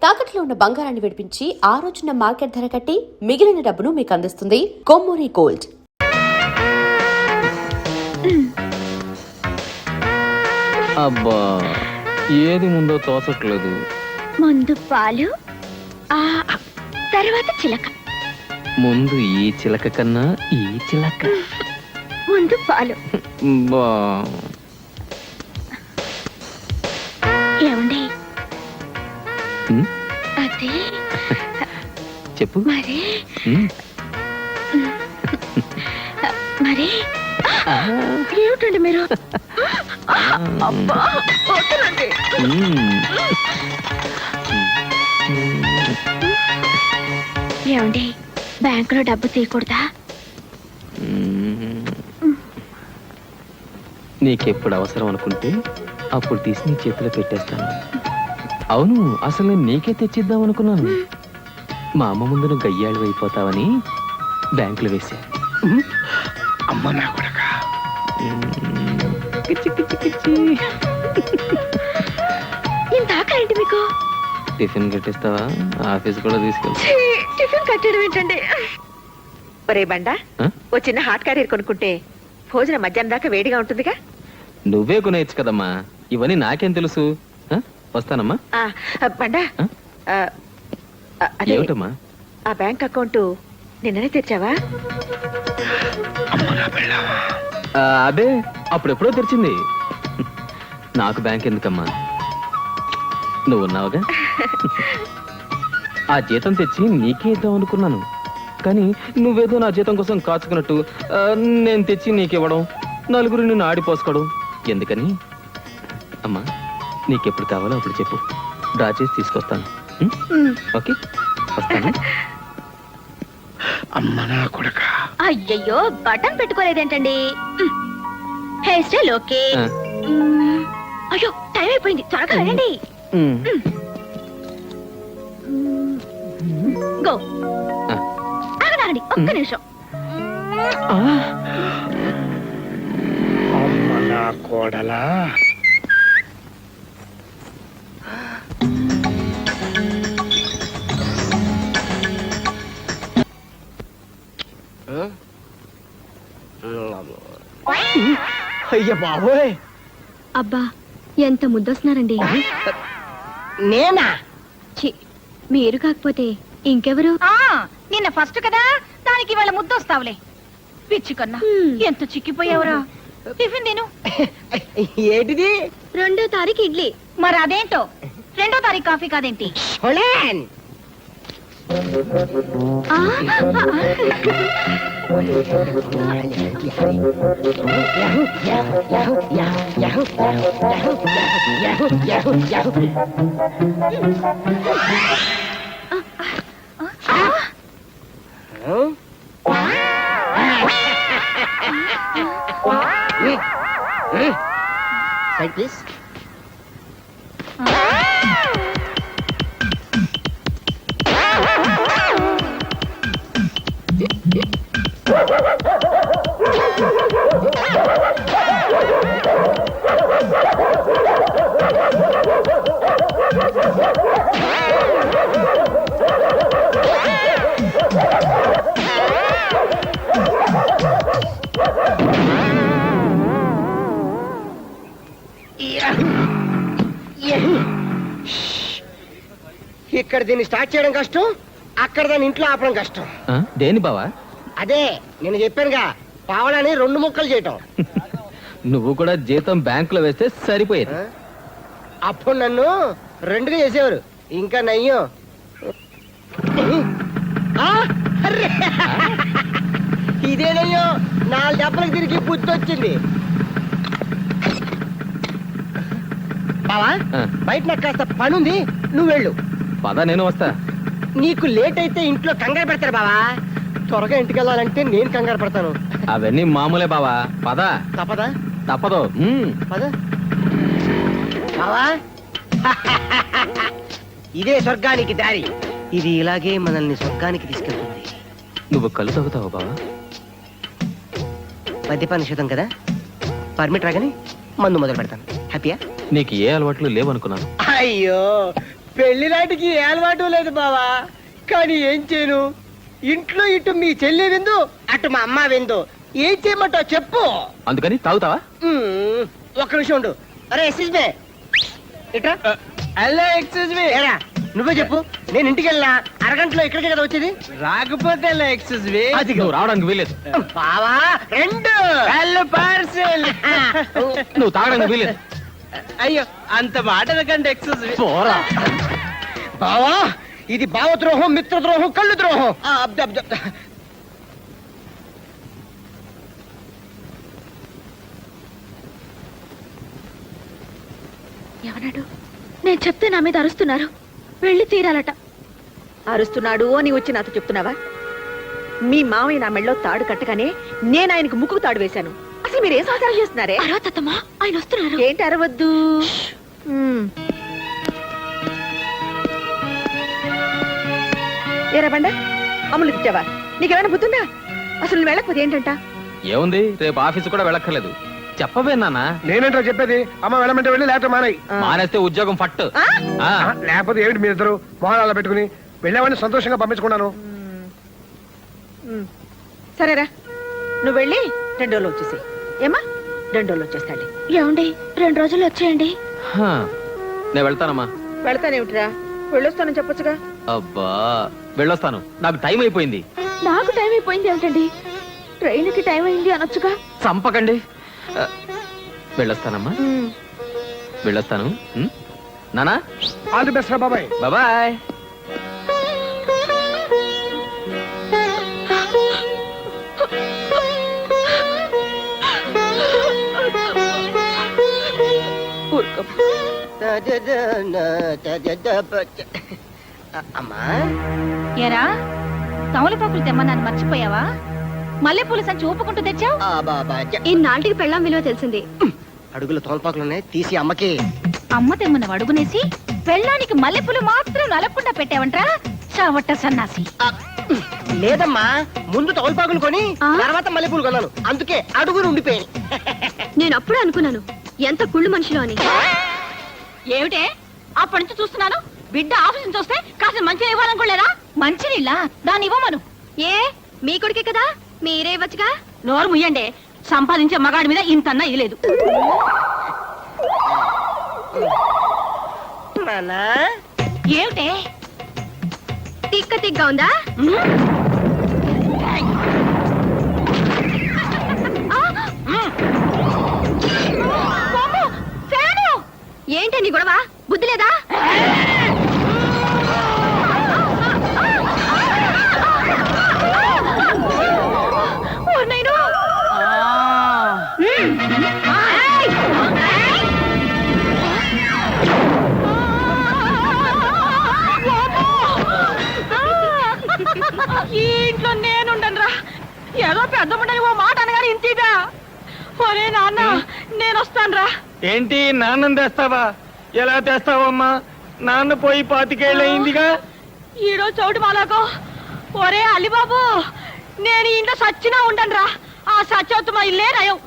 తాకట్లో ఉన్న బంగారాన్ని విడిపించి ఆ రోజున మార్కెట్ ధర కట్టి మిగిలిన డబ్బును మీకు అందిస్తుంది కొమ్మూరి గోల్డ్. అబ్బా ఏది ముందో తోచట్లేదు. ముందు పాలు, తర్వాత చిలక. ముందు ఈ చిలక కన్నా ఈ చిలక. ముందు పాలు. ఏమండి అదే చెప్పు. మరి మరి ఏమిటండి మీరు? అబ్బా వద్దులండి. ఏమండి బ్యాంకులో డబ్బు తీయకూడదా? నీకెప్పుడు అవసరం అనుకుంటే అప్పుడు తీసి నీ చేతిలో పెట్టేస్తాను. అవును, అసలు నేను నీకే తెచ్చిద్దాం అనుకున్నాను. మా అమ్మ ముందు నువ్వు గయ్యాళ్ళు అయిపోతావని బ్యాంకులో వేసా. అమ్మ నా కొడక, ఇంత ఆకలేంటి మీకు? టిఫిన్ కట్టిస్తావా? ఆఫీస్ కూడా తీసుకెళ్తా. టిఫిన్ కట్టడం ఏంటండి? ఒరే బండా, ఓ చిన్న హాట్ క్యారియర్ కొనుక్కుంటే భోజనం మధ్యాహ్నం దాకా వేడిగా ఉంటుందిగా. నువ్వే కొనేయచ్చు కదమ్మా, ఇవన్నీ నాకేం తెలుసు. వస్తానమ్మా. బండా, అదే ఏమిటమ్మా? ఆ బ్యాంక్ అకౌంట్ నిన్ననే తెచ్చావా? అదే అప్పుడెప్పుడో తెరిచింది. నాకు బ్యాంక్ ఎందుకమ్మా, నువ్వు ఉన్నావుగా. ఆ జీతం తెచ్చి నీకే ఇద్దాం అనుకున్నాను, కానీ నువ్వేదో నా జీతం కోసం కాచుకున్నట్టు నేను తెచ్చి నీకివ్వడం, నలుగురు నిన్ను ఆడిపోసుకోవడం ఎందుకని. అమ్మా, నీకెప్పుడు కావాలో అప్పుడు చెప్పు, డ్రా చేసి తీసుకొస్తాను. ఓకే, వస్తాను. అమ్మ నా కొడక. అయ్యయ్యో, బటన్ పెట్టుకోలేదేంటండి? Hair style okay. అయ్యో టైం అయిపోయింది, త్వరగా రండి. గో. ఆగండి ఒక్క నిమిషం. అమ్మ నా కోడలా. అయ్య బాబోయ్, అబ్బా ఎంత ముద్దొస్తున్నారండి. నేనా? ఛీ, మీరు కాకపోతే ఇంకెవరు? నిన్న ఫస్ట్ కదా, దానికి ఇవాళ ముద్దొస్తావులే. పిచ్చి కన్నా ఎంత చిక్కిపోయావురా. టిఫిన్ తిను. ఏంటిది? 2వ తారీఖు ఇడ్లీ. మరి అదేంటో 2వ తారీఖు కాఫీ కాదేంటి? ప్లీజ్. ఇక్కడ దీన్ని స్టార్ట్ చేయడం కష్టం, అక్కడ దాన్ని ఇంట్లో ఆపడం కష్టం. దేని బావా? అదే నేను చెప్పానుగా, పావడాన్ని 2 ముక్కలు చేయటం. నువ్వు కూడా జీతం బ్యాంకులో వేస్తే సరిపోయేది. అప్పుడు నన్ను 2గా చేసేవారు, ఇంకా నయ్యం. ఇదే నయ్యం, 4 దెబ్బలకు తిరిగి బుద్ధి వచ్చింది. బావా, బయట నాకు కాస్త పనుంది, నువ్వు వెళ్ళు. పద, నేను వస్తా. నీకు లేట్ అయితే ఇంట్లో కంగారు పెడతారు బావా. త్వరగా ఇంటికి వెళ్ళాలంటే నేను కంగారు పడతాను. అవన్నీ మామూలే బావా, పద. తప్పదా? తప్పదు. పద బావా. ఇదే స్వర్గానికి దారి, ఇది ఇలాగే మనల్ని స్వర్గానికి తీసుకెళ్తుంది. నువ్వు కళ్ళు తాగుతావా బావా? మద్యపాన నిషేధం కదా, పర్మిట్ రాగానే మందు మొదలు పెడతాను. హ్యాపీయా? నీకు ఏ అలవాట్లు లేవనుకున్నాను. అయ్యో, పెళ్లి నాటికి ఏ అలవాటు లేదు బావా, కానీ ఏం చేయను, ఇంట్లో ఇటు మీ చెల్లి విందు, అటు మా అమ్మ విందు, ఏం చేయమంటావు చెప్పు. అందుకని తాగుతావా? ఒక్క నిమిషం ఉండు. అరే ఎక్స్క్యూజ్ మీ, ఇట్రా. హలో ఎక్స్క్యూజ్ మీ, నువ్వే చెప్పు. నేను ఇంటికి వెళ్ళినా అరగంటలో ఇక్కడికే కదా వచ్చేది. రాకపోతే ఎక్స్క్యూజ్ మీ, అది నువ్వు రావడానికి వీలేదు. బావా రెండు హలో పార్సెల్. నువ్వు తాగడానికి వీలేదు. అయ్యో అంత మాట కంటే ఎక్స్క్యూజ్ మీ. పోరా. బావా ఇది భావద్రోహం, మిత్రద్రోహం, కళ్ళు ద్రోహం. ఎవనాడు? నేను చెప్తే నా మీద అరుస్తున్నారు. వెళ్ళి తీరాలట. అరుస్తున్నాడు అని వచ్చి నాతో చెప్తున్నావా? మీ మామయ్య నా మెళ్ళలో తాడు కట్టగానే నేను ఆయనకు ముక్కుకు తాడు వేశాను. అసలు మీరు ఏ సహకారం చేస్తున్నారే? అరవతమ్మా, ఆయన వస్తున్నారు. ఏంటి అరవద్దు? ఏరా బండ, అమ్ములు తిట్టావా? నీకేమైనా బుద్ధుందా? అసలు నువ్వు వెళ్ళకపోతే ఏంటంట? ఏముంది, రేపు ఆఫీసు కూడా వెళ్ళక్కర్లేదు. చెప్పవే నాన్న. నేనేంటో చెప్పేది, అమ్మ వెళ్ళమంటే వెళ్ళి లేకపోతే మానేయి. మానేస్తే ఉద్యోగం ఫట్. ఆ? లేకపోతే ఏమిటి మీ ఇద్దరు మొహాలు పెట్టుకుని వెళ్ళామని సంతోషంగా పంపించుకున్నాను. సరేరా, నువ్వు వెళ్ళి 2 రోజులు వచ్చేసి. ఏమా 2 రోజులు వచ్చేస్తాండి. ఏమండి, 2 రోజులు వచ్చేయండి. హా, నేను వెళ్తానమ్మా. వెళ్తానేమిటిరా, వెళ్ళొస్తానని చెప్పొచ్చుగా. అబ్బా వెళ్ళొస్తాను, నాకు టైం అయిపోయింది. నాకు టైం అయిపోయింది ఏమిటండి? ట్రైన్కి టైం అయింది అనొచ్చుగా. చంపకండి. వెళ్ళొస్తానమ్మా, వెళ్ళొస్తాను. నానా ఆల్ ది బెస్ట్ రా బాబాయ్. బాబాయ్. అమ్మా ఏరా, తమలపాకులు తెమ్మన్నాను మర్చిపోయావా? మల్లెపూల సంచి ఊపుకుంటూ తెచ్చావు. ఇన్నాళ్ళకి పెళ్ళాం విలువ తెలిసింది. అడుగులు తోలపాకులున్నాయి, తీసి అమ్మకి. అమ్మ తెమ్మన్న అడుగునేసి పెళ్ళానికి మల్లెపూలు మాత్రం నలకుండా పెట్టావంట్రా చావట్ట సన్నాసి. లేదమ్మా, ముందు తోలపాకులు కొని ఆ? తర్వాత మల్లెపూలు కొన్నాను, అందుకే అడుగులు ఉండిపోయాయి. నేను అప్పుడే అనుకున్నాను ఎంత కుళ్ళు మనిషిలో అని. ఏమిటే అప్పటి నుంచి చూస్తున్నాను, బిడ్డ ఆఫీస్ నుంచి వస్తే కాస్త మంచిగా ఇవ్వాలనుకోలేదా? మంచినీళ్ళ దాన్ని ఇవ్వమను. ఏ మీ కొడుకే కదా, మీరే ఇవ్వచ్చుగా. నోరు ముయ్యండి, సంపాదించే మగాడి మీద ఇంతన్నా ఇలేదు. నాన్నా ఏమిటే తిక్క తిగ్గా ఉందా? ఏంటి నీ గొడవ? బుద్ధి లేదా? ఈ ఇంట్లో నేనుండనురా. ఏదో పెద్ద ముండని ఓ మాట అనగానే ఇంతీగా. ఒరే నాన్న, నేను వస్తానురా. ఏంటి నాన్న తెస్తావా? ఎలా తెస్తావమ్మా? నాన్న పోయి 25 ఏళ్ళయిందిగా. ఈడో చోటు మాలాకో. ఒరే అలిబాబు, నేను ఈ ఇంట్లో సచ్చినా ఉండనురా. ఆ సచ్చవుతు మా ఇల్లే నయం.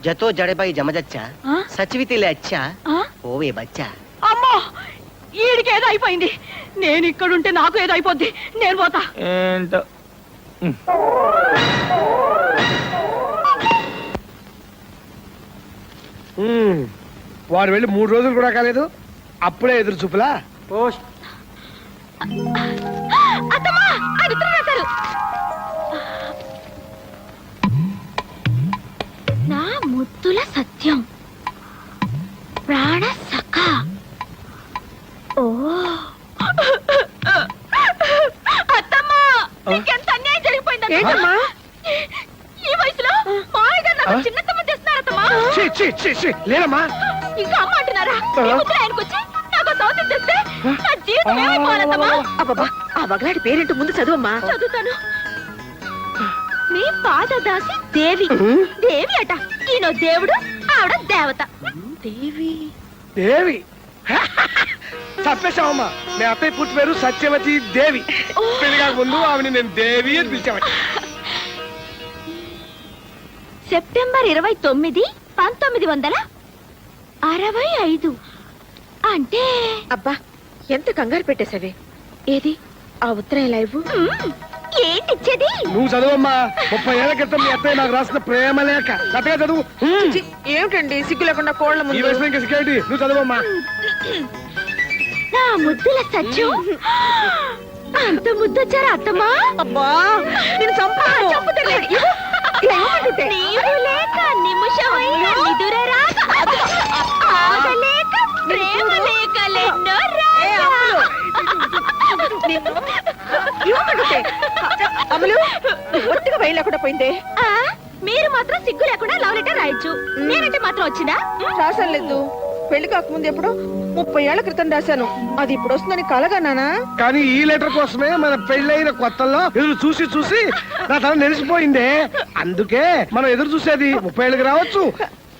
జతో జడబాయి జమజచ్చా ఆ? సచివితిలే అచ్చా ఆ? ఓవే బచ్చా. అమ్మో, ఈడికేదో అయిపోయింది. నేను ఇక్కడుంటే నాకు ఏదో అయిపోద్ది. నేను పోతా. ఏంటో. వాడు వెళ్ళి 3 రోజులు కూడా కాలేదు, అప్పుడే ఎదురు చూపులా. అత్తమ్మా, ఆయన ఉత్తరం రాశారు. నా ముద్దుల సత్యం, ప్రాణ సఖ. ఓ అత్తమ్మా, నీకెంత అన్యాయం జరిగిపోయిందమ్మా. ఏంటమ్మా? ఈ వయసులో మాయగారు నాకు చిన్నతమ్మ తెస్తున్నారత్తమ్మా. లేదమ్మా, ఇంకా అమ్మ అంటున్నారా? ఈ ముద్దులు ఆయనకు వచ్చి నాకు సౌతం తెస్తే నా జీవితం ఏమైపోవాలత్తమ్మా? అబ్బబ్బా, ఆ వగలాడి పేరేంటో ముందు చదువమ్మా. చదువుతాను. మీ పాదదాసి దేవి. దేవి అట. ఈయన దేవుడు, ఆవిడ దేవత. దేవి. దేవి తప్పేశావమ్మా. మీ అత్తయ్య పుట్టి పేరు సత్యవతి దేవి. పెళ్లిగా ముందు ఆమెను నేను దేవి అని పిలిచామని. సెప్టెంబర్ 29, 1965. అంటే అబ్బా, ఎంత కంగారు పెట్టేశావే. ఏది ఆ ఉత్తరం ఎలా ఇవ్వు. ఏంటిచ్చేది? నువ్వు చదువమ్మా. 30 ఏళ్ల క్రితం మీ అత్తయ్య నాకు రాసిన ప్రేమ లేఖ. కథగా చదువు. ఛీ, ఏమిటండి సిగ్గు లేకుండా కోళ్ళ ఈ ముందు. వయసులో ఇంకా సిగ్గేంటి? నువ్వు చదువమ్మా. నా ముద్దుల సచ్చు అంత ముద్దొచ్చారా అత్తమ్మా? అబ్బా నేను చంపాను. నీరు లేక నిమిషమైన నిదురరాక ఆగలేక ప్రేమ లేకలెన్నో అమలు ఒత్తిగా బయలుకుండా పోయిందే. మీరు మాత్రం సిగ్గు లేకుండా లవ్ లెటర్ రాయొచ్చు. నేనంటే మాత్రం వచ్చిందా? రాసలేదు. పెళ్లి కాకముందు ఎప్పుడో 30 ఏళ్ల క్రితం రాశాను. అది ఇప్పుడు వస్తుందని కలగన్నానా? కానీ ఈ లెటర్ కోసమే మన పెళ్ళైన కొత్తల్లో ఎదురు చూసి చూసి నా తల నెలిసిపోయిందే. అందుకే మనం ఎదురు చూసేది 30 ఏళ్ళకి రావచ్చు,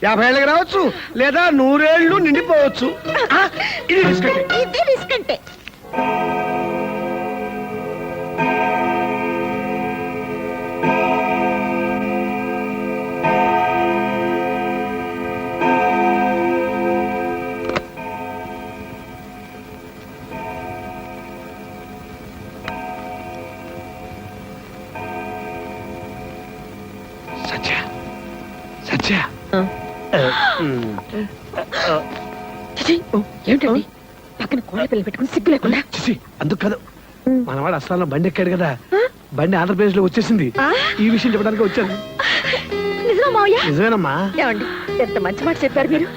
50 ఏళ్ళకి రావచ్చు, లేదా 100 ఏళ్ళు నిండిపోవచ్చు. ఇది risk అంటే. ఇది రిస్క్ అంటే. సత్య సత్య చిచి, ఏమిటండి పక్కన కోళ్ళ పిల్లలు పెట్టుకుని సిగ్గు లేకుండా. చిచి, అందుకు కాదు. మనవాడు అస్సాంలో బండి ఎక్కాడు కదా, బండి ఆంధ్రప్రదేశ్ లో వచ్చేసింది. ఈ విషయం చెప్పడానికి వచ్చాను. నిజమా మావయ్య? నిజమేనమ్మా. ఏమండి ఎంత మంచి మాట చెప్పారు మీరు.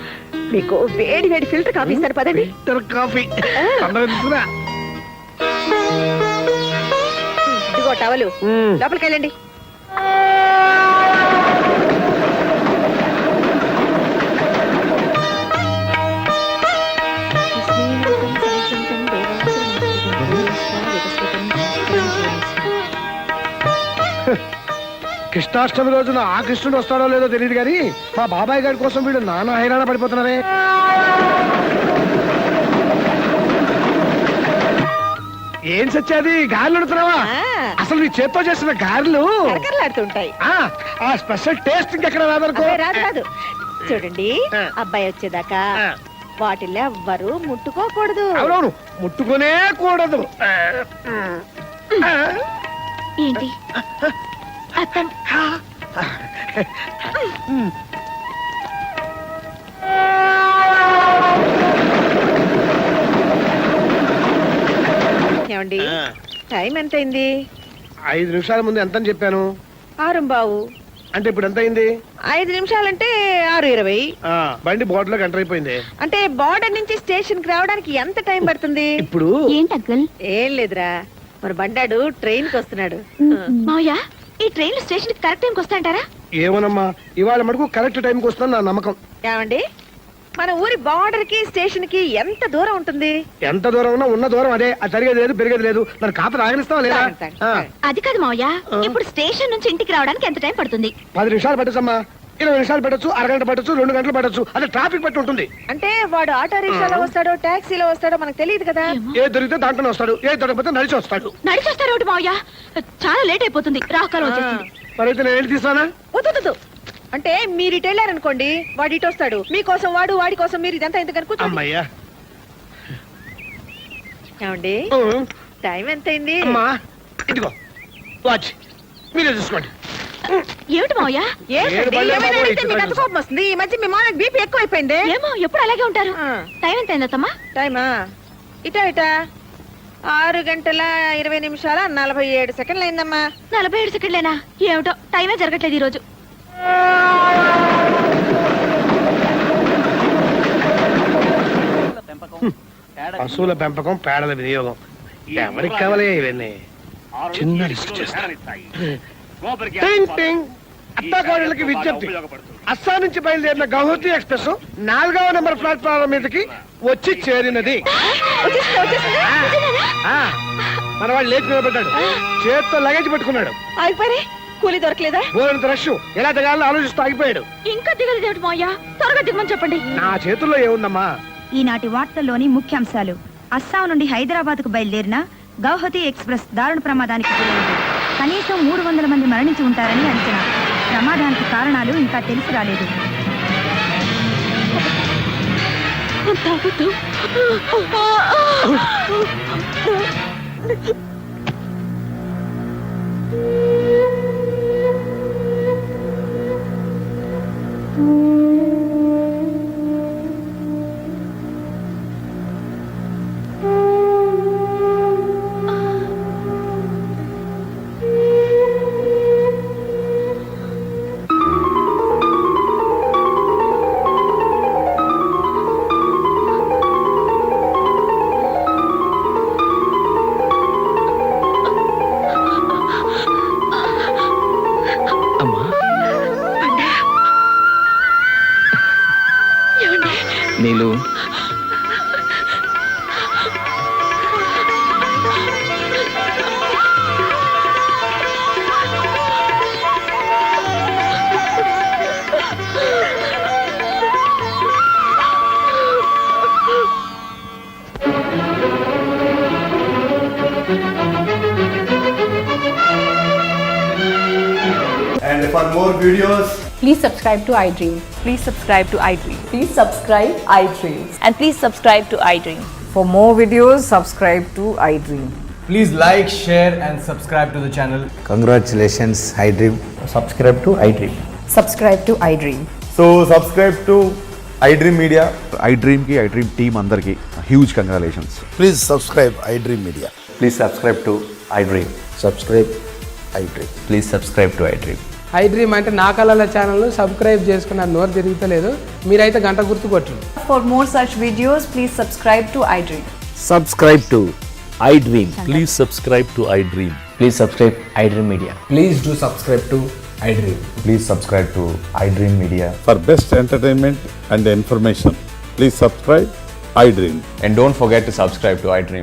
మీకు వేడి వేడి ఫిల్టర్ కాఫీ ఇస్తారు పదండి. కాఫీ తొందరగా తీసుకురా. ఇదిగో టవలు లోపలికి వెళ్ళండి. కృష్ణాష్టమి రోజున ఆ కృష్ణుడు వస్తాడో లేదో తెలియదు కానీ మా బాబాయ్ గారి కోసం వీడు నానా హైరాణ పడిపోతున్నారే. ఏం సచ్చాది గారెలు ఉడుతున్నావా? అసలు నీ చేత్తో చేసిన గారెలు కరకరలాడుతుంటాయి. ఆ స్పెషల్ టేస్ట్ ఇంకెక్కడ రాదనుకో. రాదు రాదు. చూడండి అబ్బాయి వచ్చేదాకా వాటిల్లో ఎవ్వరు ముట్టుకోకూడదు. అవునవును, ముట్టుకునే కూడదు. ఏంటి అత్తం? ఏమండి టైం ఎంత అయింది? 5 నిమిషాల ముందు ఎంత అని చెప్పాను? 6:15. అంటే ఇప్పుడు ఎంత అయింది? 5 నిమిషాలంటే 6:20. బండి బోర్డులోకి ఎంటర్ అయిపోయింది. అంటే బార్డర్ నుంచి స్టేషన్ కి రావడానికి ఎంత టైం పడుతుంది? ఇప్పుడు ఏంటి అంకుల్? ఏం లేదురా, మరి బండాడు ట్రైన్ కి వస్తున్నాడు. మావయ్య ఈ ట్రైన్ స్టేషన్ కి కరెక్ట్ టైంకి వస్తాయంటారా? ఏమోనమ్మా, ఇవాళ మటుకు కరెక్ట్ టైంకి వస్తాను నా నమ్మకం. ఏమండి మన ఊరి బార్డర్ కి స్టేషన్ కి ఎంత దూరం ఉంటుంది? ఎంత దూరం ఉన్నా ఉన్న దూరం అదే. అది జరిగేది లేదు, పెరిగేది లేదు. మరి కాపీ రాగనిస్తావా లేదా? అది కాదు మావయ్య, ఇప్పుడు స్టేషన్ నుంచి ఇంటికి రావడానికి ఎంత టైం పడుతుంది? 10 నిమిషాలు పట్టచ్చమ్మా, 20 నిమిషాలు పట్టచ్చు, అరగంట పట్టచ్చు, 2 గంటలు పట్టచ్చు. అదే ట్రాఫిక్ పట్టి ఉంటుంది. అంటే వాడు ఆటో రిక్షాలో వస్తాడో టాక్సీలో వస్తాడో మనకు తెలియదు కదా. ఏ దొరికితే దాంట్లోనే వస్తాడు, ఏ దొరకపోతే నడిచి వస్తాడు. నడిచి వస్తారు ఒకటి మావయ్య, చాలా లేట్ అయిపోతుంది. రాకాలం వచ్చేస్తుంది. మరైతే నేను వెళ్ళి తీసానా? వద్దు. అంటే మీరు ఇటు వెళ్ళారనుకోండి, వాడు ఇటు వస్తాడు. మీకోసం వాడు, వాడి కోసం మీరు, ఇదంతా ఎందుకు కూర్చోండి. అమ్మయ్యా. ఏమండి టైం ఎంత అయింది? అమ్మా ఇదిగో వాచ్, మీరే చూసుకోండి. ఏమిటి మావయ్య? ఏంటండి, ఏమైనా అడిగితే మీకు అంత కోపం వస్తుంది. ఈ మధ్య మీ మామకి బీపీ ఎక్కువైపోయింది. ఏమో ఎప్పుడు అలాగే ఉంటారు. టైం ఎంత అయిందమ్మా? టైమా ఇటా 6:20 అయిందమ్మా. 47 సెకండ్లేనా? ఏమిటో టైమే జరగట్లేదు ఈ రోజు. పశువుల పెంపకం, పేడల వినియోగం ఎవరికి కావాలి ఇవన్నీ? చిన్న రిస్క్ చేస్తాను. అత్తాకోడళ్ళకి విజ్ఞప్తి. అస్సాం నుంచి బయలుదేరిన గౌహతి ఎక్స్ప్రెస్ 4వ నెంబర్ ప్లాట్ఫారం మీదకి వచ్చి చేరినది. మన వాడు లేచి నిలబడ్డాడు, చేతితో లగేజ్ పట్టుకున్నాడు. ఆగిపోయి కూలి దొరకలేదా? బోరంత రష్, ఎలా దిగాలో ఆలోచిస్తూ ఆగిపోయాడు. ఇంకా దిగలేదు ఏమిటి మావయ్య? త్వరగా దిగమని చెప్పండి. నా చేతుల్లో ఏముందమ్మా? ఈనాటి వార్తల్లోని ముఖ్యాంశాలు. అస్సాం నుండి హైదరాబాద్ కు బయలుదేరిన గౌహతి ఎక్స్ప్రెస్ దారుణ ప్రమాదానికి గురైంది. కనీసం 300 మంది మరణించి ఉంటారని అంచనా. ప్రమాదానికి కారణాలు ఇంకా తెలిసి రాలేదు. అంత అబద్ధం. అమ్మా నీలు And for more videos, Please subscribe to iDream. Please subscribe to iDream. Please subscribe iDream. And please subscribe to iDream. For more videos, subscribe to iDream. please like, share, and subscribe to the channel. Congratulations, iDream. Subscribe to iDream. Subscribe to iDream. So, subscribe to iDream Media. iDream ki iDream team andarki huge congratulations. Please subscribe iDream Media. Please subscribe to iDream. Subscribe iDream. Please subscribe to iDream. iDream అంటే నా కళల ఛానల్ను subscribe చేసుకున్న నోరు తిరుగుతలేదు మీరైతే గంట గుర్తు కొట్టండి. For more such videos, please subscribe to iDream. Subscribe to iDream. Please subscribe to iDream. Please subscribe iDream Media. Please do subscribe to iDream. Please subscribe to iDream Media. For best entertainment and information, please subscribe iDream. And don't forget to subscribe to iDream.